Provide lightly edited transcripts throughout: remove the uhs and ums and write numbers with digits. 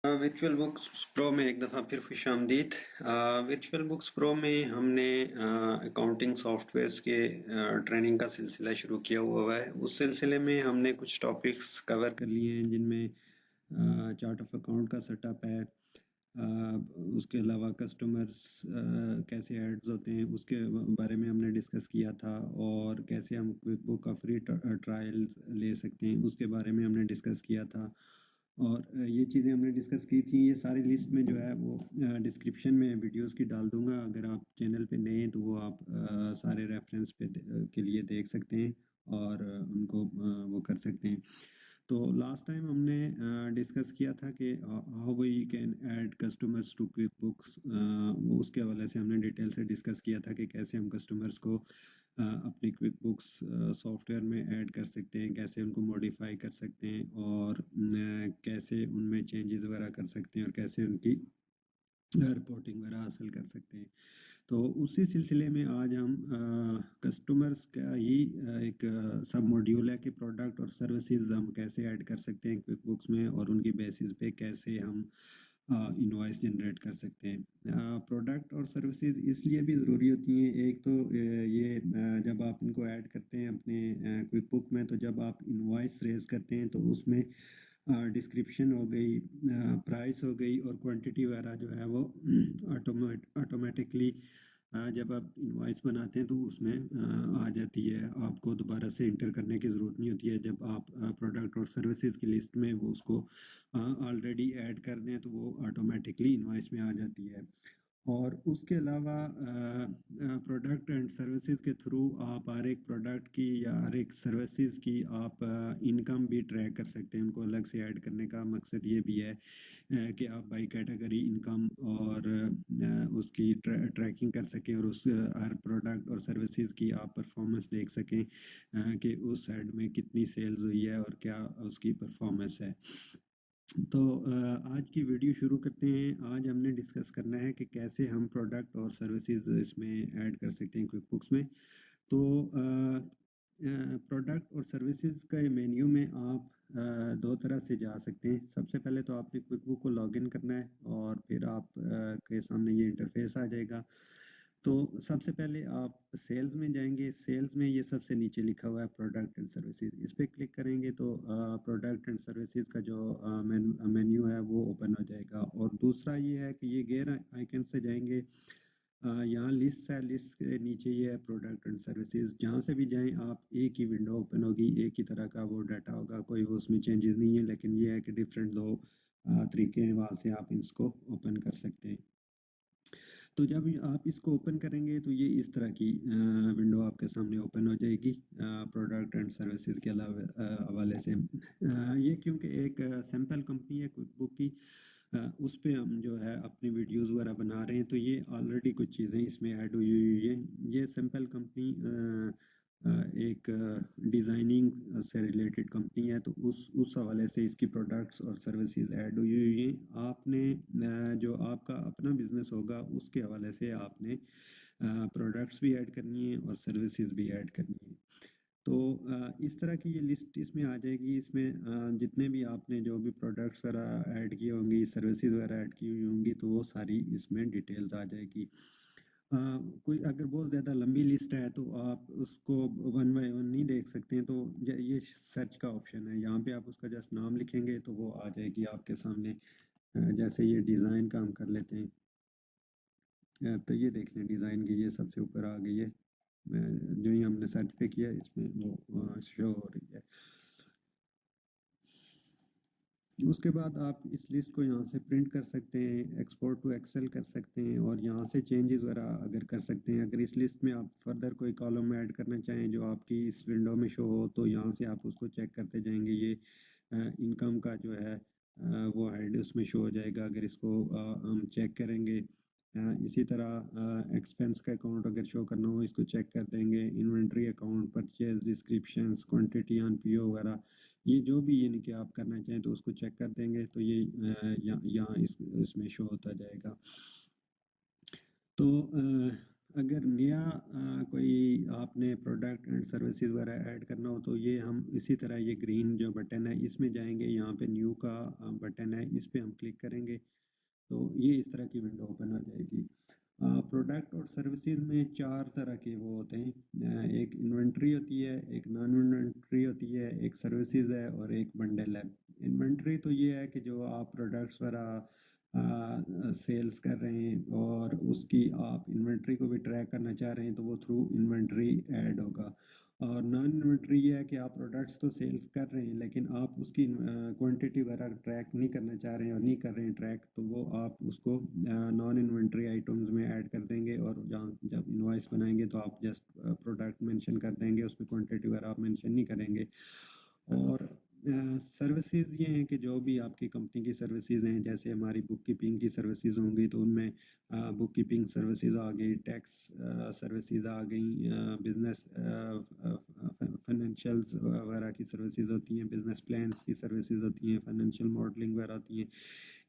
विर्चुअल books pro में एक दफ़ा फिर खुश आमदीद। विर्चुअल बुक्स प्रो में हमने अकाउंटिंग सॉफ्टवेयर्स के ट्रेनिंग का सिलसिला शुरू किया हुआ है। उस सिलसिले में हमने कुछ टॉपिक्स कवर कर लिए हैं जिनमें चार्ट ऑफ अकाउंट का सेटअप है। उसके अलावा कस्टमर्स कैसे एड्स होते हैं उसके बारे में हमने डिस्कस किया था, और कैसे हम क्विक बुक का फ्री ट्रायल्स ले सकते हैं उसके बारे में हमने डिस्कस किया था। और ये चीज़ें हमने डिस्कस की थी। ये सारी लिस्ट में जो है वो डिस्क्रिप्शन में वीडियोस की डाल दूंगा। अगर आप चैनल पे नए हैं तो वो आप सारे रेफरेंस पे के लिए देख सकते हैं और उनको वो कर सकते हैं। तो लास्ट टाइम हमने डिस्कस किया था कि how we can add customers to QuickBooks. वो उसके हवाले से हमने डिटेल से डिस्कस किया था कि कैसे हम कस्टमर्स को अपनी क्विक बुक्स सॉफ्टवेयर में ऐड कर सकते हैं, कैसे उनको मॉडिफाई कर सकते हैं, और कैसे उनमें चेंजेस वगैरह कर सकते हैं, और कैसे उनकी रिपोर्टिंग वगैरह हासिल कर सकते हैं। तो उसी सिलसिले में आज हम कस्टमर्स का ही एक सब मॉड्यूल है कि प्रोडक्ट और सर्विसेज हम कैसे ऐड कर सकते हैं क्विक बुक्स में, और उनकी बेसिस पे कैसे हम इनवॉइस जनरेट कर सकते हैं। प्रोडक्ट और सर्विसेज इसलिए भी ज़रूरी होती हैं। एक तो ये जब आप इनको ऐड करते हैं अपने क्विक बुक में, तो जब आप इनवॉइस रेज करते हैं तो उसमें डिस्क्रिप्शन हो गई, प्राइस हो गई, और क्वांटिटी वगैरह जो है वो ऑटोमेटिकली जब आप इनवॉइस बनाते हैं तो उसमें आ जाती है। आपको दोबारा से इंटर करने की ज़रूरत नहीं होती है। जब आप प्रोडक्ट और सर्विसेज की लिस्ट में वो उसको ऑलरेडी ऐड कर दें तो वो ऑटोमेटिकली इनवॉइस में आ जाती है। और उसके अलावा प्रोडक्ट एंड सर्विसेज के थ्रू आप हर एक प्रोडक्ट की या हर एक सर्विसेज की आप इनकम भी ट्रैक कर सकते हैं। उनको अलग से ऐड करने का मकसद ये भी है कि आप बाई कैटेगरी इनकम और उसकी ट्रैकिंग कर सकें, और उस हर प्रोडक्ट और सर्विसेज की आप परफॉर्मेंस देख सकें कि उस साइड में कितनी सेल्स हुई है और क्या उसकी परफॉर्मेंस है। तो आज की वीडियो शुरू करते हैं। आज हमने डिस्कस करना है कि कैसे हम प्रोडक्ट और सर्विसेज इसमें ऐड कर सकते हैं क्विक बुक्स में। तो प्रोडक्ट और सर्विसेज का मेन्यू में आप दो तरह से जा सकते हैं। सबसे पहले तो आपने क्विक बुक को लॉगिन करना है, और फिर आप के सामने ये इंटरफेस आ जाएगा। तो सबसे पहले आप सेल्स में जाएंगे। सेल्स में ये सबसे नीचे लिखा हुआ है प्रोडक्ट एंड सर्विसेज। इस पर क्लिक करेंगे तो प्रोडक्ट एंड सर्विसेज का जो मेन्यू है वो ओपन हो जाएगा। और दूसरा ये है कि ये गेयर आइकन से जाएंगे, यहाँ लिस्ट है, लिस्ट के नीचे ये है प्रोडक्ट एंड सर्विसेज। जहाँ से भी जाएं आप एक ही विंडो ओपन होगी, एक ही तरह का वो डाटा होगा, कोई वो उसमें चेंजेस नहीं है। लेकिन ये है कि डिफरेंट दो तरीके हैं, वहाँ से आप इसको ओपन कर सकते हैं। तो जब आप इसको ओपन करेंगे तो ये इस तरह की विंडो आपके सामने ओपन हो जाएगी प्रोडक्ट एंड सर्विसेज के अलावा हवाले से। ये क्योंकि एक सैम्पल कंपनी है क्विक बुक की, उस पे हम जो है अपनी वीडियोस वगैरह बना रहे हैं, तो ये ऑलरेडी कुछ चीज़ें इसमें ऐड हुई हुई है। ये सैम्पल कंपनी एक डिज़ाइनिंग से रिलेटेड कंपनी है, तो उस हवाले से इसकी प्रोडक्ट्स और सर्विसेज ऐड हुई हुई हैं। आपने जो आपका अपना बिजनेस होगा उसके हवाले से आपने प्रोडक्ट्स भी ऐड करनी है और सर्विसेज भी ऐड करनी है। तो इस तरह की ये लिस्ट इसमें आ जाएगी। इसमें जितने भी आपने जो भी प्रोडक्ट्स वगैरह ऐड किए होंगी, सर्विसेज वगैरह ऐड की हुई होंगी, तो वो सारी इसमें डिटेल्स आ जाएगी। कोई अगर बहुत ज़्यादा लंबी लिस्ट है तो आप उसको वन बाय वन नहीं देख सकते हैं। तो ये सर्च का ऑप्शन है, यहाँ पे आप उसका जस्ट नाम लिखेंगे तो वो आ जाएगी आपके सामने। जैसे ये डिज़ाइन का हम कर लेते हैं, तो ये देख लें डिज़ाइन की ये सबसे ऊपर आ गई है। जो ही हमने सर्च पे किया इसमें वो शो हो रही है। उसके बाद आप इस लिस्ट को यहाँ से प्रिंट कर सकते हैं, एक्सपोर्ट टू एक्सेल कर सकते हैं, और यहाँ से चेंजेस वगैरह अगर कर सकते हैं। अगर इस लिस्ट में आप फर्दर कोई कॉलम ऐड करना चाहें जो आपकी इस विंडो में शो हो, तो यहाँ से आप उसको चेक करते जाएंगे। ये इनकम का जो है वो हेड उसमें शो हो जाएगा अगर इसको हम चेक करेंगे। इसी तरह एक्सपेंस का अकाउंट अगर शो करना हो इसको चेक कर देंगे। Inventory account, purchase descriptions, quantity on PO वगैरह, ये जो भी यानी कि आप करना चाहें तो उसको चेक कर देंगे, तो ये यहाँ इसमें शो होता जाएगा। तो अगर नया कोई आपने प्रोडक्ट एंड सर्विसेज वगैरह ऐड करना हो तो ये हम इसी तरह ये ग्रीन जो बटन है इसमें जाएंगे, यहाँ पे न्यू का बटन है, इस पे हम क्लिक करेंगे तो ये इस तरह की विंडो ओपन हो जाएगी। प्रोडक्ट और सर्विसेज में चार तरह के वो होते हैं, एक इन्वेंट्री होती है, एक नॉन इन्वेंट्री होती है, एक सर्विसेज है और एक बंडल है। इन्वेंट्री तो ये है कि जो आप प्रोडक्ट्स वगैरह सेल्स कर रहे हैं और उसकी आप इन्वेंट्री को भी ट्रैक करना चाह रहे हैं तो वो थ्रू इन्वेंट्री ऐड होगा। और नॉन इन्वेंट्री ये है कि आप प्रोडक्ट्स तो सेल्स कर रहे हैं लेकिन आप उसकी क्वांटिटी वगैरह ट्रैक नहीं करना चाह रहे हैं और नहीं कर रहे हैं ट्रैक, तो वो आप उसको नॉन इन्वेंट्री आइटम्स में ऐड कर देंगे और जहाँ जब इनवॉइस बनाएंगे तो आप जस्ट प्रोडक्ट मेंशन कर देंगे, उसमें क्वांटिटी वगैरह आप मेंशन नहीं करेंगे। और सर्विसेज ये हैं कि जो भी आपकी कंपनी की सर्विसेज हैं, जैसे हमारी बुक कीपिंग की सर्विसेज होंगी तो उनमें बुक कीपिंग सर्विसेज आ गई, टैक्स सर्विसेज आ गई, बिजनेस फाइनेंशियल्स वगैरह की सर्विसेज होती हैं, बिजनेस प्लान्स की सर्विसेज होती हैं, फाइनेंशियल मॉडलिंग वगैरह होती हैं।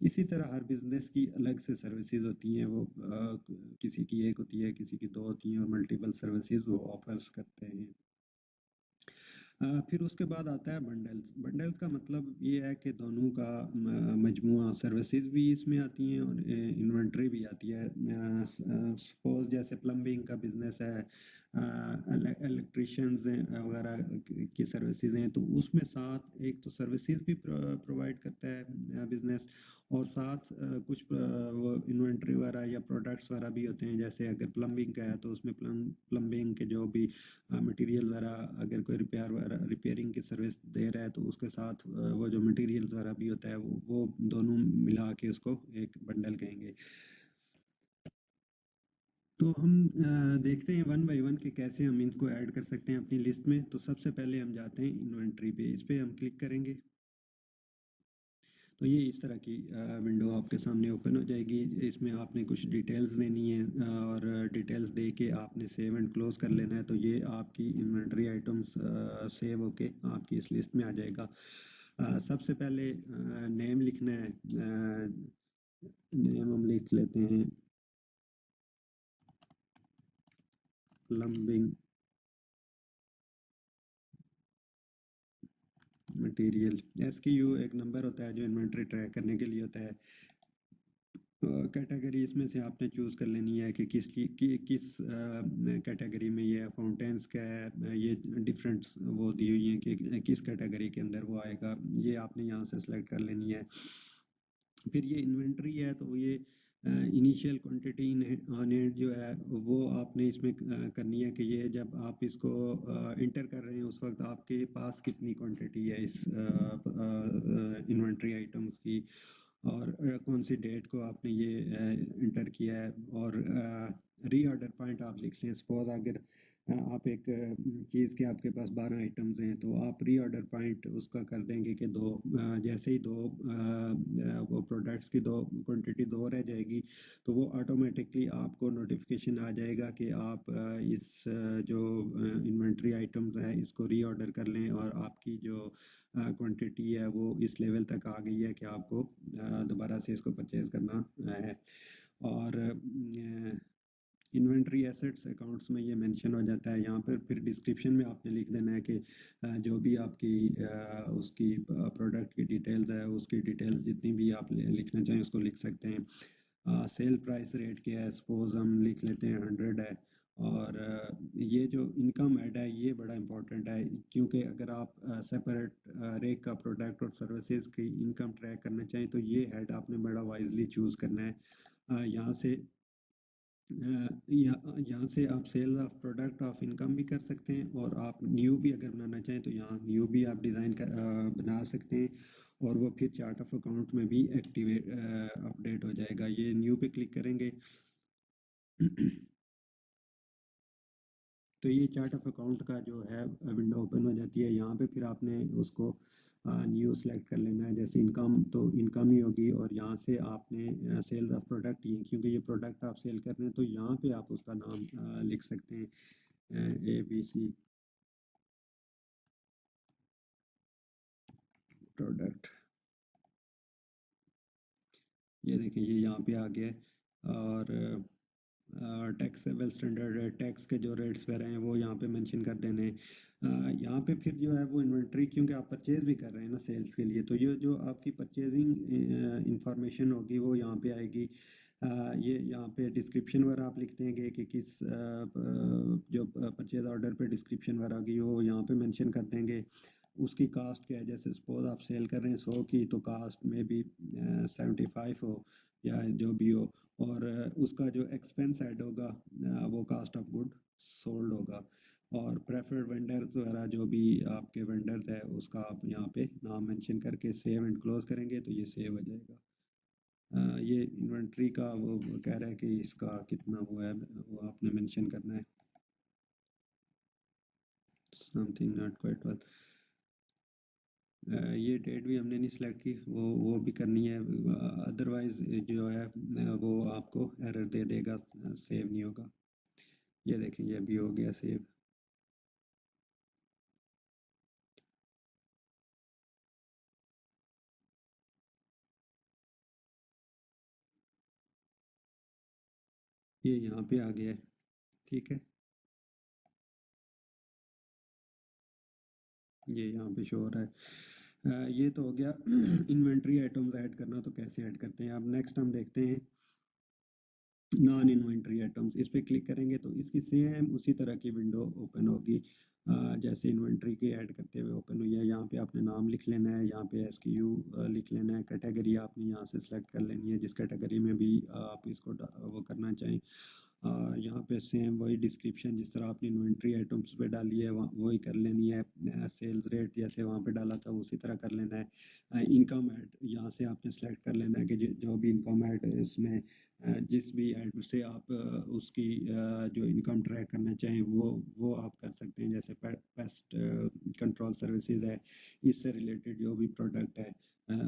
इसी तरह हर बिजनेस की अलग से सर्विसेज होती हैं, वो किसी की एक होती है, किसी की दो होती हैं और मल्टीपल सर्विसेज वो ऑफर्स करते हैं। फिर उसके बाद आता है बंडल्स। बंडल्स का मतलब ये है कि दोनों का मजमुआ, सर्विसेज भी इसमें आती हैं और इन्वेंट्री भी आती है। सपोज जैसे प्लम्बिंग का बिजनेस है, इलेक्ट्रिशियंस वगैरह की सर्विसेज हैं, तो उसमें साथ एक तो सर्विसेज भी प्रोवाइड करता है बिजनेस, और साथ कुछ वो इन्वेंट्री वगैरह या प्रोडक्ट्स वगैरह भी होते हैं। जैसे अगर प्लम्बिंग का है तो उसमें प्लम्बिंग के जो भी मटेरियल वगैरह, अगर कोई रिपेयरिंग की सर्विस दे रहा है तो उसके साथ वो जो मटेरियल्स वगैरह भी होता है वो दोनों मिला के उसको एक बंडल कहेंगे। तो हम देखते हैं वन बाय वन कि कैसे हम इनको ऐड कर सकते हैं अपनी लिस्ट में। तो सबसे पहले हम जाते हैं इन्वेंट्री पे, इस पे हम क्लिक करेंगे तो ये इस तरह की विंडो आपके सामने ओपन हो जाएगी। इसमें आपने कुछ डिटेल्स देनी है और डिटेल्स दे के आपने सेव एंड क्लोज कर लेना है, तो ये आपकी इन्वेंट्री आइटम्स सेव होके आपकी इस लिस्ट में आ जाएगा। सबसे पहले नेम लिखना है। नेम हम लिख लेते हैं प्लम्बिंग मटेरियल। SKU एक नंबर होता है जो इन्वेंट्री ट्रैक करने के लिए होता है। कैटेगरी इसमें से आपने चूज़ कर लेनी है कि किस कैटेगरी में ये फाउंटेन्स का है, ये डिफरेंट वो दी हुई है कि किस कैटेगरी के अंदर वो आएगा, ये आपने यहाँ से सेलेक्ट कर लेनी है। फिर ये इन्वेंट्री है तो ये इनिशियल क्वांटिटी ऑन हैंड जो है वो आपने इसमें करनी है कि ये जब आप इसको इंटर कर रहे हैं उस वक्त आपके पास कितनी क्वांटिटी है इस इन्वेंट्री आइटम्स की, और कौन सी डेट को आपने ये इंटर किया है। और रीऑर्डर पॉइंट आप लिख लें। सपोज अगर आप एक चीज़ के आपके पास 12 आइटम्स हैं तो आप रीऑर्डर पॉइंट उसका कर देंगे कि दो, जैसे ही दो वो प्रोडक्ट्स की दो क्वांटिटी दो रह जाएगी तो वो ऑटोमेटिकली आपको नोटिफिकेशन आ जाएगा कि आप इस जो इन्वेंट्री आइटम्स है इसको रीऑर्डर कर लें और आपकी जो क्वांटिटी है वो इस लेवल तक आ गई है कि आपको दोबारा से इसको परचेज करना है। और इन्वेंट्री एसेट्स अकाउंट्स में ये मेंशन हो जाता है। यहाँ पर फिर डिस्क्रिप्शन में आपने लिख देना है कि जो भी आपकी उसकी प्रोडक्ट की डिटेल्स है, उसकी डिटेल्स जितनी भी आप लिखना चाहें उसको लिख सकते हैं। सेल प्राइस रेट क्या है, सपोज हम लिख लेते हैं 100 है। और ये जो इनकम ऐड है ये बड़ा इंपॉर्टेंट है, क्योंकि अगर आप सेपरेट रेट का प्रोडक्ट और सर्विसेज की इनकम ट्रैक करना चाहें तो ये हेड आपने बड़ा वाइजली चूज़ करना है। यहाँ से यहाँ से आप sales of product of income भी कर सकते हैं, और आप न्यू भी अगर बनाना चाहें तो यहाँ न्यू भी आप डिज़ाइन कर बना सकते हैं और वो फिर चार्ट ऑफ अकाउंट में भी एक्टिवेट अपडेट हो जाएगा। ये न्यू पे क्लिक करेंगे तो ये चार्ट ऑफ अकाउंट का जो है विंडो ओपन हो जाती है। यहाँ पे फिर आपने उसको न्यू सेलेक्ट कर लेना है। जैसे इनकम तो इनकम ही होगी, और यहाँ से आपने सेल्स ऑफ प्रोडक्ट ही, क्योंकि ये प्रोडक्ट आप सेल कर रहे हैं तो यहाँ पे आप उसका नाम लिख सकते हैं ABC प्रोडक्ट। ये देखिए ये यहाँ पे आ गया है। और टैक्सेबल स्टैंडर्ड टैक्स के जो रेट्स वगैरह हैं वो यहाँ पे मेंशन कर देने हैं। यहाँ पे फिर जो है वो इन्वेंट्री, क्योंकि आप परचेज भी कर रहे हैं ना सेल्स के लिए, तो ये जो आपकी परचेजिंग इंफॉर्मेशन होगी वो यहाँ पे आएगी। ये यहाँ पे डिस्क्रिप्शन वगैरह आप लिख देंगे कि किस जो परचेज ऑर्डर पे डिस्क्रिप्शन वगैरह होगी वो यहाँ पे मेंशन कर देंगे। उसकी कास्ट क्या है, जैसे सपोज आप सेल कर रहे हैं 100 की, तो कास्ट में भी 75 हो या जो भी हो। और उसका जो एक्सपेंस ऐड होगा वो कास्ट ऑफ गुड सोल्ड होगा। और प्रेफर्ड वेंडर्स वगैरह जो भी आपके वेंडर्स है उसका आप यहाँ पे नाम मेंशन करके सेव एंड क्लोज करेंगे तो ये सेव हो जाएगा। ये इन्वेंट्री का वो कह रहा है कि इसका कितना वो है वो आपने मेंशन करना है। Something not quite well. ये डेट भी हमने नहीं सिलेक्ट की, वो भी करनी है। अदरवाइज जो है वो आपको एरर दे देगा, सेव नहीं होगा। ये देखें ये भी हो गया सेव। ये यहाँ पे आ गया है। ठीक है, ये यहाँ पे शो हो रहा है। ये तो हो गया इन्वेंट्री आइटम्स ऐड करना, तो कैसे ऐड करते हैं। अब नेक्स्ट हम देखते हैं नॉन इन्वेंट्री आइटम्स। इस पर क्लिक करेंगे तो इसकी सेम उसी तरह की विंडो ओपन होगी जैसे इन्वेंट्री के ऐड करते हुए ओपन हुई है। यहाँ पे आपने नाम लिख लेना है, यहाँ पे एसक्यू लिख लेना है, कैटेगरी आपने यहाँ से सिलेक्ट कर लेनी है जिस कैटेगरी में भी आप इसको वो करना चाहें। यहाँ पे सेम वही डिस्क्रिप्शन जिस तरह आपने इन्वेंट्री आइटम्स पे डाली है वही कर लेनी है। सेल्स रेट जैसे वहाँ पे डाला था उसी तरह कर लेना है। इनकम ऐड यहाँ से आपने सेलेक्ट कर लेना है कि जो भी इनकम ऐड है इसमें जिस भी ऐड से आप उसकी जो इनकम ट्रैक करना चाहें वो आप कर सकते हैं। जैसे पेस्ट कंट्रोल सर्विसेज है, इससे रिलेटेड जो भी प्रोडक्ट है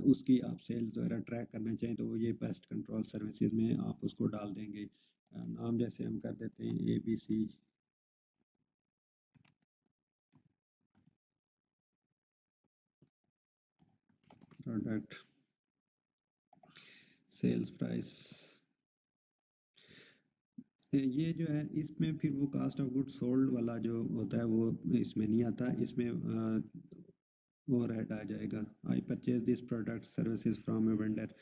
उसकी आप सेल्स वगैरह ट्रैक करना चाहें तो वो ये पेस्ट कंट्रोल सर्विसेज में आप उसको डाल देंगे। नाम जैसे हम कर देते हैं ABC प्रोडक्ट सेल्स प्राइस। ये जो है इसमें फिर वो कास्ट ऑफ गुड सोल्ड वाला जो होता है वो इसमें नहीं आता। इसमें वो रेट आ जाएगा, I purchase this product services from a vendor.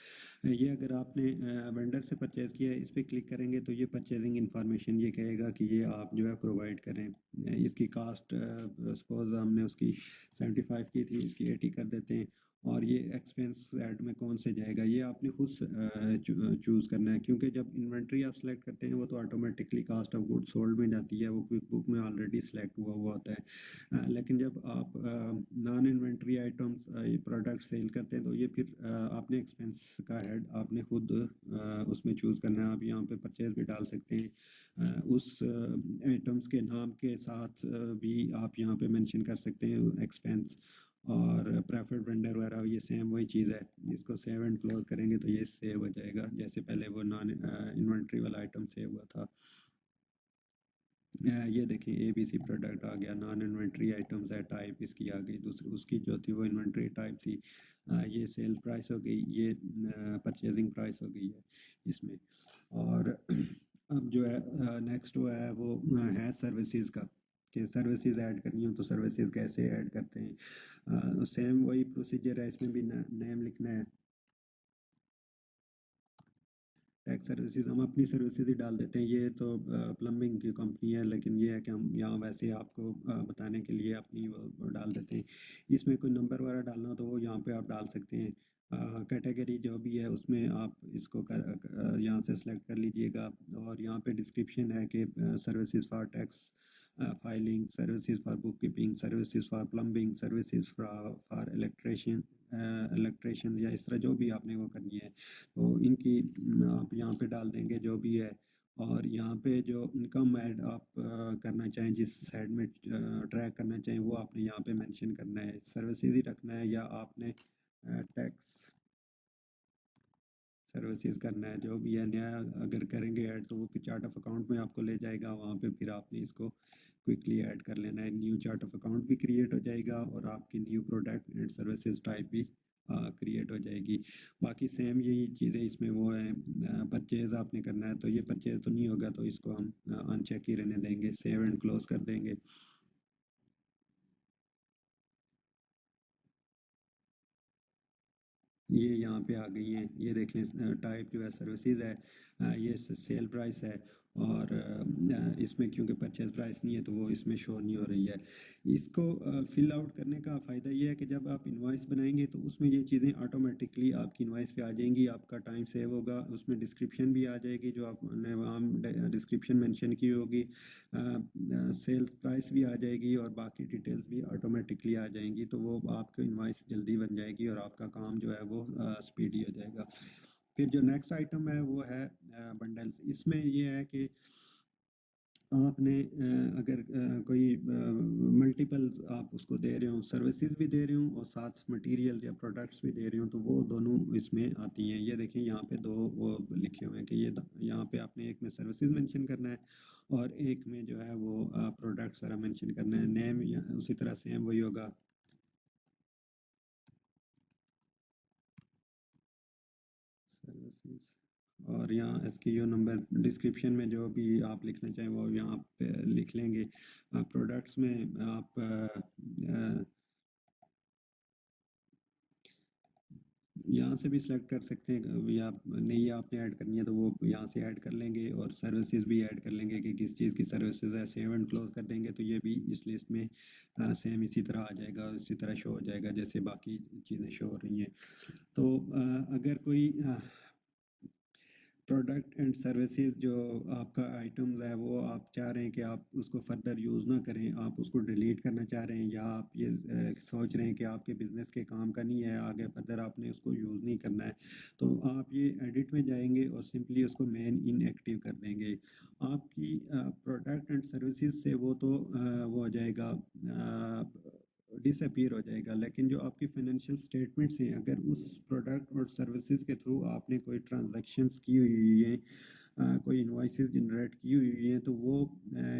ये अगर आपने वेंडर से परचेज किया है, इस पर क्लिक करेंगे तो ये परचेजिंग इन्फॉर्मेशन ये कहेगा कि ये आप जो है प्रोवाइड करें। इसकी कास्ट सपोज हमने उसकी 75 की थी, इसकी 80 कर देते हैं। और ये एक्सपेंस ऐड में कौन से जाएगा ये आपने खुद चूज़ करना है, क्योंकि जब इन्वेंट्री आप सेलेक्ट करते हैं वो तो automatically cost of good sold में जाती है, वो क्विक बुक में ऑलरेडी सेलेक्ट हुआ हुआ होता है। लेकिन जब आप नॉन इन्वेंट्री आइटम्स ये प्रोडक्ट सेल करते हैं तो ये फिर आपने एक्सपेंस का हेड आपने खुद उसमें चूज़ करना है। आप यहाँ पे परचेज भी डाल सकते हैं, उस आइटम्स के नाम के साथ भी आप यहाँ पे मेंशन कर सकते हैं एक्सपेंस। और प्रेफर्ड वेंडर वगैरह ये सेम वही चीज़ है। इसको सेव एंड क्लोज करेंगे तो ये सेव हो जाएगा जैसे पहले वो नॉन इन्वेंट्री वाला आइटम सेव हुआ था। ये देखिए ABC प्रोडक्ट आ गया, नॉन इन्वेंट्री आइटम्स है, टाइप इसकी आ गई, दूसरी उसकी जो थी वो इन्वेंट्री टाइप थी। ये सेल प्राइस हो गई, ये परचेजिंग प्राइस हो गई है इसमें। और अब जो है नेक्स्ट वो है वो है सर्विसेज का, कि सर्विसेज ऐड करनी हो तो सर्विसेज कैसे ऐड करते हैं। सेम वही प्रोसीजर है, इसमें भी नेम लिखना है। टैक्स सर्विसेज हम अपनी सर्विसेज ही डाल देते हैं। ये तो प्लम्बिंग की कंपनी है, लेकिन ये है कि हम यहाँ वैसे आपको बताने के लिए अपनी वो डाल देते हैं। इसमें कोई नंबर वगैरह डालना हो तो वो यहाँ पे आप डाल सकते हैं। कैटेगरी जो भी है उसमें आप इसको यहाँ से सेलेक्ट कर लीजिएगा। और यहाँ पे डिस्क्रिप्शन है कि services for tax filing, services for book keeping, services for plumbing, services for electrician या इस तरह जो भी आपने वो करनी है तो इनकी आप यहाँ पे डाल देंगे जो भी है। और यहाँ पे जो इनकम ऐड आप करना चाहें, जिस साइड में ट्रैक करना चाहें वो आपने यहाँ पे मेंशन करना है। सर्विसेज ही रखना है या आपने टैक्स सर्विसेज करना है, जो भी है नया अगर करेंगे ऐड तो वो चार्ट ऑफ अकाउंट में आपको ले जाएगा। वहाँ पे फिर आपने इसको क्विकली ऐड कर लेना है, न्यू चार्ट ऑफ अकाउंट भी क्रिएट हो जाएगा और आपकी new product and services type भी क्रिएट हो जाएगी। बाकी सेम यही चीज़ें इसमें वो है, परचेज आपने करना है तो ये परचेज तो नहीं होगा, तो इसको हम अनचेक ही रहने देंगे, सेव एंड क्लोज कर देंगे। ये यहाँ पे आ गई हैं, ये देख लें, टाइप जो है सर्विसेज है, ये सेल प्राइस है, और इसमें क्योंकि परचेज प्राइस नहीं है तो वो इसमें शो नहीं हो रही है। इसको फिल आउट करने का फ़ायदा ये है कि जब आप इनवॉइस बनाएंगे तो उसमें ये चीज़ें ऑटोमेटिकली आपकी इनवॉइस पे आ जाएंगी, आपका टाइम सेव होगा, उसमें डिस्क्रिप्शन भी आ जाएगी जो आपने वहाँ डिस्क्रिप्शन मेंशन की होगी, सेल प्राइस भी आ जाएगी और बाकी डिटेल्स भी ऑटोमेटिकली आ जाएंगी, तो वो आपकी इनवॉइस जल्दी बन जाएगी और आपका काम जो है वो स्पीडी हो जाएगा। फिर जो नेक्स्ट आइटम है वो है बंडल्स। इसमें ये है कि आपने अगर कोई मल्टीपल आप उसको दे रहे हो, सर्विसेज भी दे रहे हो और साथ मटेरियल या प्रोडक्ट्स भी दे रहे हो, तो वो दोनों इसमें आती हैं। ये देखिए यहाँ पे दो वो लिखे हुए हैं कि ये यहाँ पे आपने एक में सर्विसेज मेंशन करना है और एक में जो है वो प्रोडक्ट्स सारा मेंशन करना है। नेम उसी तरह सेम वही होगा। सर्विसेज और यहाँ एसक्यू नंबर, डिस्क्रिप्शन में जो भी आप लिखना चाहें वो यहाँ पे लिख लेंगे। प्रोडक्ट्स में आप यहाँ से भी सिलेक्ट कर सकते हैं, या नहीं आपने ऐड करनी है तो वो यहाँ से ऐड कर लेंगे, और सर्विसेज भी ऐड कर लेंगे कि किस चीज़ की सर्विसेज है, सेव एंड क्लोज कर देंगे तो ये भी इस लिस्ट में सेम इसी तरह आ जाएगा, इसी तरह शो हो जाएगा जैसे बाकी चीज़ें शो हो रही हैं। तो अगर कोई प्रोडक्ट एंड सर्विसेज जो आपका आइटम्स है वो आप चाह रहे हैं कि आप उसको फर्दर यूज़ ना करें, आप उसको डिलीट करना चाह रहे हैं, या आप ये सोच रहे हैं कि आपके बिजनेस के काम का नहीं है, आगे फर्दर आपने उसको यूज़ नहीं करना है, तो आप ये एडिट में जाएंगे और सिंपली उसको मेन इनएक्टिव कर देंगे। आपकी प्रोडक्ट एंड सर्विसेज से वो तो वो हो जाएगा, डिसअपीयर हो जाएगा, लेकिन जो आपकी फाइनेंशियल स्टेटमेंट्स हैं, अगर उस प्रोडक्ट और सर्विसेज के थ्रू आपने कोई ट्रांजैक्शंस की हुई है, कोई इनवॉइसेस जनरेट की हुई है, तो वो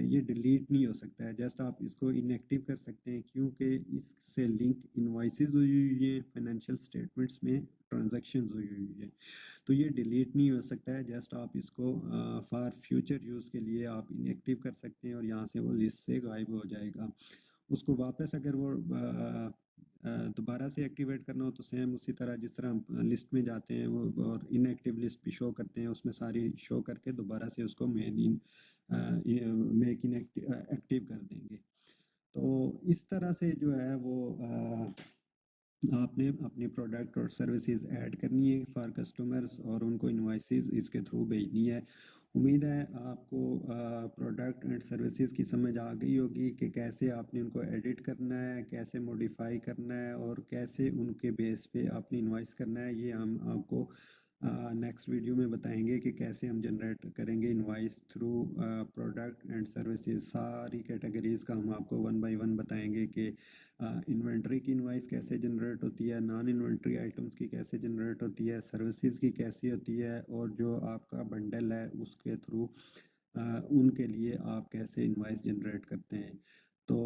ये डिलीट नहीं हो सकता है। जस्ट आप इसको इनएक्टिव कर सकते हैं क्योंकि इससे लिंक इनवॉइसेस हुई हुई है, फाइनेंशियल स्टेटमेंट्स में ट्रांजैक्शंस हुई हुई है, तो ये डिलीट नहीं हो सकता है। जस्ट आप इसको फॉर फ्यूचर यूज़ के लिए आप इनएक्टिव कर सकते हैं और यहाँ से वो लिस्ट से गायब हो जाएगा। उसको वापस अगर वो दोबारा से एक्टिवेट करना हो तो सेम उसी तरह जिस तरह हम लिस्ट में जाते हैं वो और इनएक्टिव लिस्ट भी शो करते हैं, उसमें सारी शो करके दोबारा से उसको main in make in active कर देंगे। तो इस तरह से जो है वो आपने अपनी प्रोडक्ट और सर्विसेज ऐड करनी है फॉर कस्टमर्स और उनको इनवॉइसेस इसके थ्रू भेजनी है। उम्मीद है आपको प्रोडक्ट एंड सर्विसेज की समझ आ गई होगी कि कैसे आपने उनको एडिट करना है, कैसे मॉडिफाई करना है और कैसे उनके बेस पे आपने इनवॉइस करना है। ये हम आपको नेक्स्ट वीडियो में बताएंगे कि कैसे हम जनरेट करेंगे invoice through product and services. सारी कैटेगरीज का हम आपको वन बाय वन बताएंगे कि इन्वेंट्री की इनवॉइस कैसे जनरेट होती है, नॉन इन्वेंट्री आइटम्स की कैसे जनरेट होती है, सर्विसेज की कैसी होती है, और जो आपका बंडल है उसके थ्रू उनके लिए आप कैसे इनवॉइस जनरेट करते हैं। तो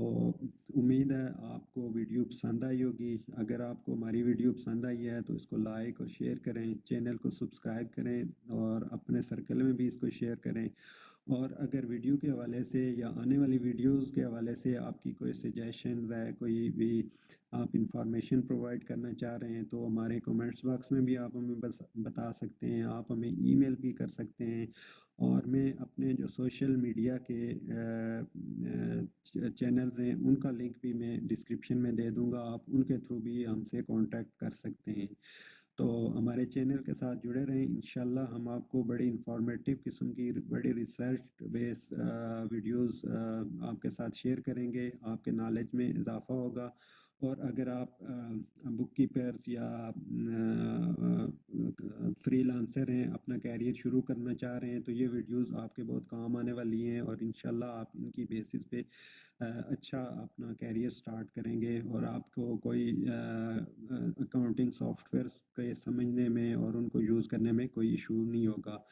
उम्मीद है आपको वीडियो पसंद आई होगी। अगर आपको हमारी वीडियो पसंद आई है तो इसको लाइक और शेयर करें, चैनल को सब्सक्राइब करें और अपने सर्कल में भी इसको शेयर करें। और अगर वीडियो के हवाले से या आने वाली वीडियोस के हवाले से आपकी कोई सजेशंस है, कोई भी आप इंफॉर्मेशन प्रोवाइड करना चाह रहे हैं, तो हमारे कमेंट्स बॉक्स में भी आप हमें बस बता सकते हैं, आप हमें ईमेल भी कर सकते हैं। और मैं अपने जो सोशल मीडिया के चैनल्स हैं उनका लिंक भी मैं डिस्क्रिप्शन में दे दूंगा, आप उनके थ्रू भी हमसे कांटेक्ट कर सकते हैं। तो हमारे चैनल के साथ जुड़े रहें, इंशाल्लाह हम आपको बड़ी इंफॉर्मेटिव किस्म की बड़ी रिसर्च बेस वीडियोस आपके साथ शेयर करेंगे, आपके नॉलेज में इजाफा होगा। और अगर आप बुक कीपर्स या फ्रीलांसर हैं, अपना कैरियर शुरू करना चाह रहे हैं, तो ये वीडियोस आपके बहुत काम आने वाली हैं और इंशाल्लाह आप इनकी बेसिस पे अच्छा अपना कैरियर स्टार्ट करेंगे और आपको कोई अकाउंटिंग सॉफ्टवेयर्स के समझने में और उनको यूज़ करने में कोई इशू नहीं होगा।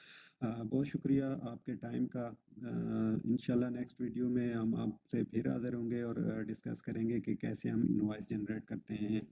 बहुत शुक्रिया आपके टाइम का। इंशाल्लाह नेक्स्ट वीडियो में हम आपसे फिर हाज़िर होंगे और डिस्कस करेंगे कि कैसे हम इनवॉइस जनरेट करते हैं।